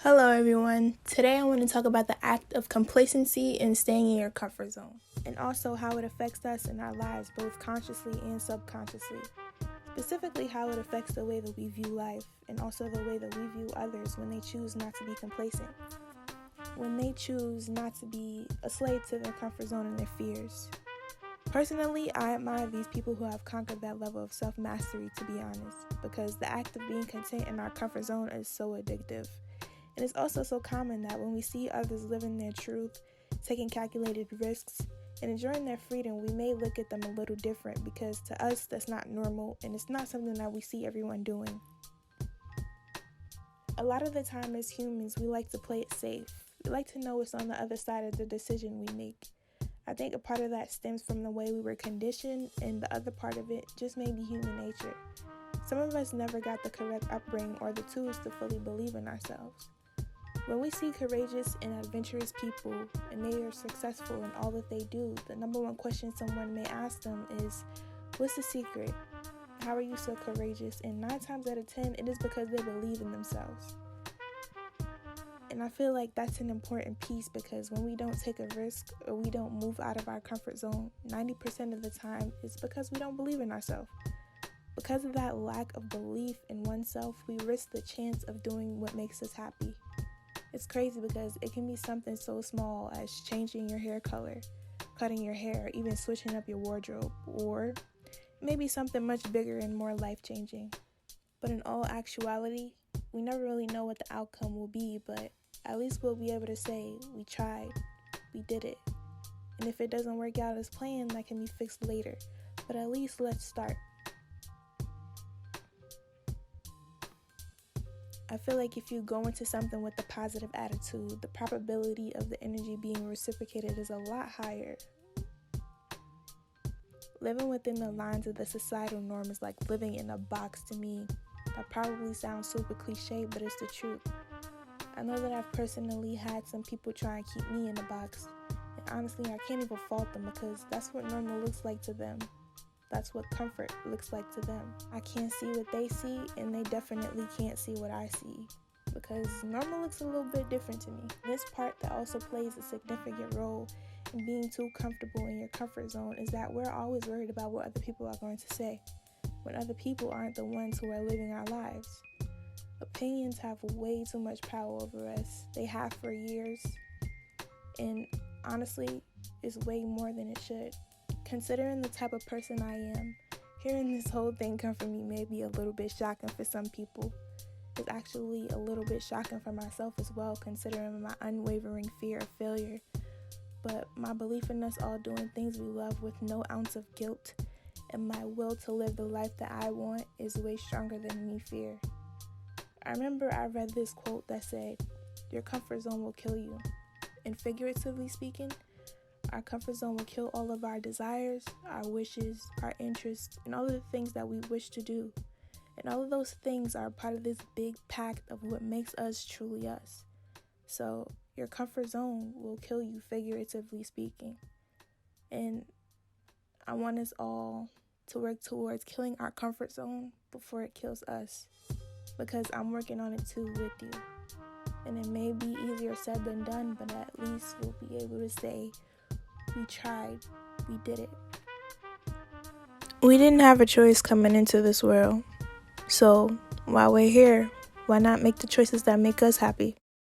Hello everyone. Today I want to talk about the act of complacency and staying in your comfort zone, and also how it affects us in our lives both consciously and subconsciously. Specifically how it affects the way that we view life and also the way that we view others when they choose not to be complacent. When they choose not to be a slave to their comfort zone and their fears. Personally, I admire these people who have conquered that level of self-mastery, to be honest, because the act of being content in our comfort zone is so addictive. And it's also so common that when we see others living their truth, taking calculated risks, and enjoying their freedom, we may look at them a little different because to us that's not normal and it's not something that we see everyone doing. A lot of the time as humans, we like to play it safe. We like to know what's on the other side of the decision we make. I think a part of that stems from the way we were conditioned, and the other part of it just may be human nature. Some of us never got the correct upbringing or the tools to fully believe in ourselves. When we see courageous and adventurous people and they are successful in all that they do, the number one question someone may ask them is, what's the secret? How are you so courageous? And 9 times out of 10, it is because they believe in themselves. And I feel like that's an important piece because when we don't take a risk or we don't move out of our comfort zone, 90% of the time it's because we don't believe in ourselves. Because of that lack of belief in oneself, we risk the chance of doing what makes us happy. It's crazy because it can be something so small as changing your hair color, cutting your hair, even switching up your wardrobe, or maybe something much bigger and more life-changing. But in all actuality, we never really know what the outcome will be, but at least we'll be able to say, we tried, we did it. And if it doesn't work out as planned, that can be fixed later. But at least let's start. I feel like if you go into something with a positive attitude, the probability of the energy being reciprocated is a lot higher. Living within the lines of the societal norm is like living in a box to me. That probably sounds super cliche, but it's the truth. I know that I've personally had some people try and keep me in a box, and honestly I can't even fault them because that's what normal looks like to them. That's what comfort looks like to them. I can't see what they see, and they definitely can't see what I see, because normal looks a little bit different to me. This part that also plays a significant role in being too comfortable in your comfort zone is that we're always worried about what other people are going to say, when other people aren't the ones who are living our lives. Opinions have way too much power over us. They have for years, and honestly, it's way more than it should. Considering the type of person I am, hearing this whole thing come from me may be a little bit shocking for some people. It's actually a little bit shocking for myself as well, considering my unwavering fear of failure. But my belief in us all doing things we love with no ounce of guilt, and my will to live the life that I want is way stronger than any fear. I remember I read this quote that said, your comfort zone will kill you. And figuratively speaking, our comfort zone will kill all of our desires, our wishes, our interests, and all of the things that we wish to do. And all of those things are part of this big pact of what makes us truly us. So your comfort zone will kill you, figuratively speaking. And I want us all to work towards killing our comfort zone before it kills us, because I'm working on it too with you. And it may be easier said than done, but at least we'll be able to say, we tried, we did it. We didn't have a choice coming into this world. So while we're here, why not make the choices that make us happy?